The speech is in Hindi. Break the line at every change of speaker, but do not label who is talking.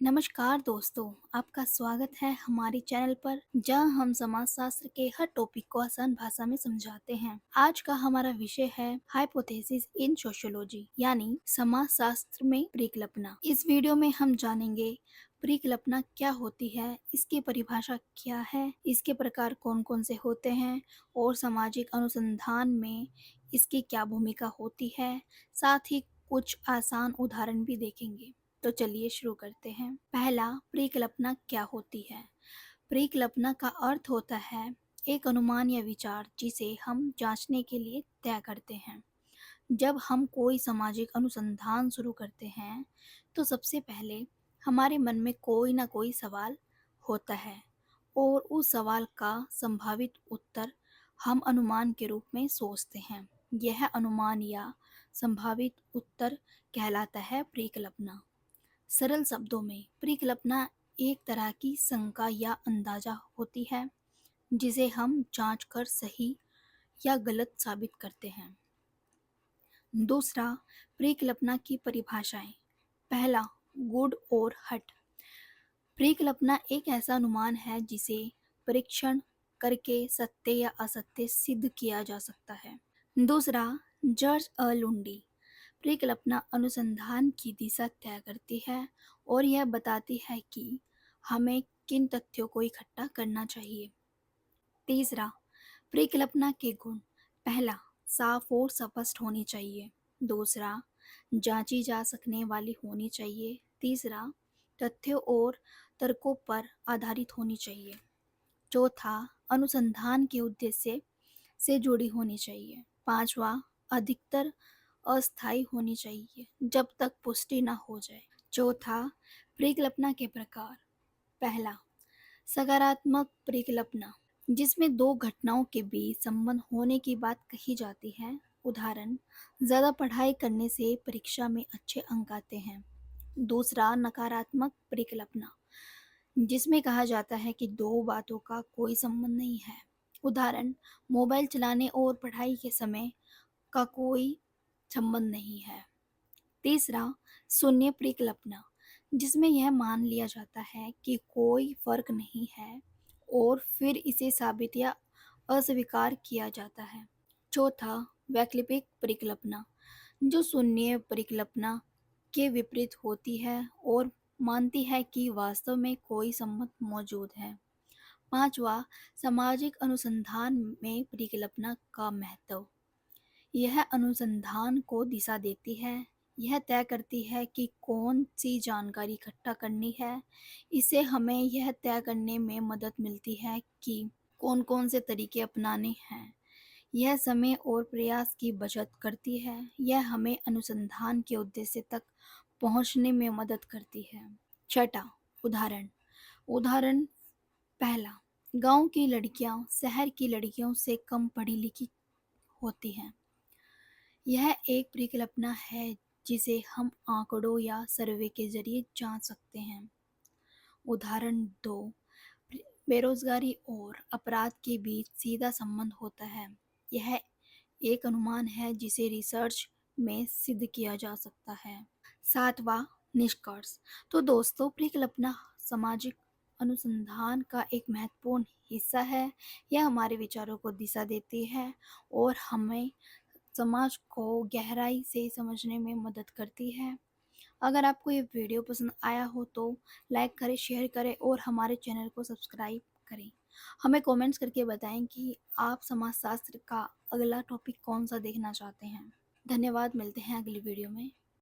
नमस्कार दोस्तों, आपका स्वागत है हमारे चैनल पर जहां हम समाजशास्त्र के हर टॉपिक को आसान भाषा में समझाते हैं। आज का हमारा विषय है हाइपोथेसिस इन सोशियोलॉजी यानी समाजशास्त्र में परिकल्पना। इस वीडियो में हम जानेंगे परिकल्पना क्या होती है, इसकी परिभाषा क्या है, इसके प्रकार कौन कौन से होते हैं और सामाजिक अनुसंधान में इसकी क्या भूमिका होती है। साथ ही कुछ आसान उदाहरण भी देखेंगे। तो चलिए शुरू करते हैं। पहला, परिकल्पना क्या होती है। परिकल्पना का अर्थ होता है एक अनुमान या विचार जिसे हम जांचने के लिए तय करते हैं। जब हम कोई सामाजिक अनुसंधान शुरू करते हैं तो सबसे पहले हमारे मन में कोई ना कोई सवाल होता है और उस सवाल का संभावित उत्तर हम अनुमान के रूप में सोचते हैं। यह अनुमान या संभावित उत्तर कहलाता है परिकल्पना। सरल शब्दों में परिकल्पना एक तरह की शंका या अंदाजा होती है जिसे हम जांच कर सही या गलत साबित करते हैं। दूसरा, परिकल्पना की परिभाषाएं। पहला, गुड और हट। परिकल्पना एक ऐसा अनुमान है जिसे परीक्षण करके सत्य या असत्य सिद्ध किया जा सकता है। दूसरा, जज अ लुंडी। परिकल्पना अनुसंधान की दिशा तय करती है और यह बताती है कि हमें किन तथ्यों को इकट्ठा करना चाहिए। तीसरा, परिकल्पना के गुण। पहला, साफ और स्पष्ट होनी चाहिए। दूसरा, जांची जा सकने वाली होनी चाहिए। तीसरा, तथ्यों और तर्कों पर आधारित होनी चाहिए। चौथा, अनुसंधान के उद्देश्य से जुड़ी होनी चाहिए। पांचवा, अधिकतर अस्थायी होनी चाहिए जब तक पुष्टि न हो जाए। चौथा, परिकल्पना के प्रकार। पहला, सकारात्मक परिकल्पना, जिसमें दो घटनाओं के बीच संबंध होने की बात कही जाती है। उदाहरण, ज़्यादा पढ़ाई करने से परीक्षा में अच्छे अंक आते हैं। दूसरा, नकारात्मक परिकल्पना, जिसमें कहा जाता है कि दो बातों का कोई संबंध नहीं है। उदाहरण, मोबाइल चलाने और पढ़ाई के समय का कोई संबंध नहीं है। तीसरा, शून्य परिकल्पना, जिसमें यह मान लिया जाता है कि कोई फर्क नहीं है और फिर इसे साबित या अस्वीकार किया जाता है। चौथा, वैकल्पिक परिकल्पना, जो शून्य परिकल्पना के विपरीत होती है और मानती है कि वास्तव में कोई संबंध मौजूद है। पांचवा, सामाजिक अनुसंधान में परिकल्पना का महत्व। यह अनुसंधान को दिशा देती है। यह तय करती है कि कौन सी जानकारी इकट्ठा करनी है। इससे हमें यह तय करने में मदद मिलती है कि कौन कौन से तरीके अपनाने हैं। यह समय और प्रयास की बचत करती है। यह हमें अनुसंधान के उद्देश्य तक पहुंचने में मदद करती है। छठा, उदाहरण। उदाहरण, पहला, गांव की लड़कियां शहर की लड़कियों से कम पढ़ी लिखी होती हैं। यह एक परिकल्पना है जिसे हम आंकड़ों या सर्वे के जरिए जांच सकते हैं। उदाहरण दो, बेरोजगारी और अपराध के बीच सीधा संबंध होता है। यह एक अनुमान है जिसे रिसर्च में सिद्ध किया जा सकता है। सातवां, निष्कर्ष। तो दोस्तों, परिकल्पना सामाजिक अनुसंधान का एक महत्वपूर्ण हिस्सा है। यह हमारे विचारों को दिशा देती है और हमें समाज को गहराई से समझने में मदद करती है। अगर आपको ये वीडियो पसंद आया हो तो लाइक करें, शेयर करें और हमारे चैनल को सब्सक्राइब करें। हमें कमेंट्स करके बताएं कि आप समाजशास्त्र का अगला टॉपिक कौन सा देखना चाहते हैं। धन्यवाद, मिलते हैं अगली वीडियो में।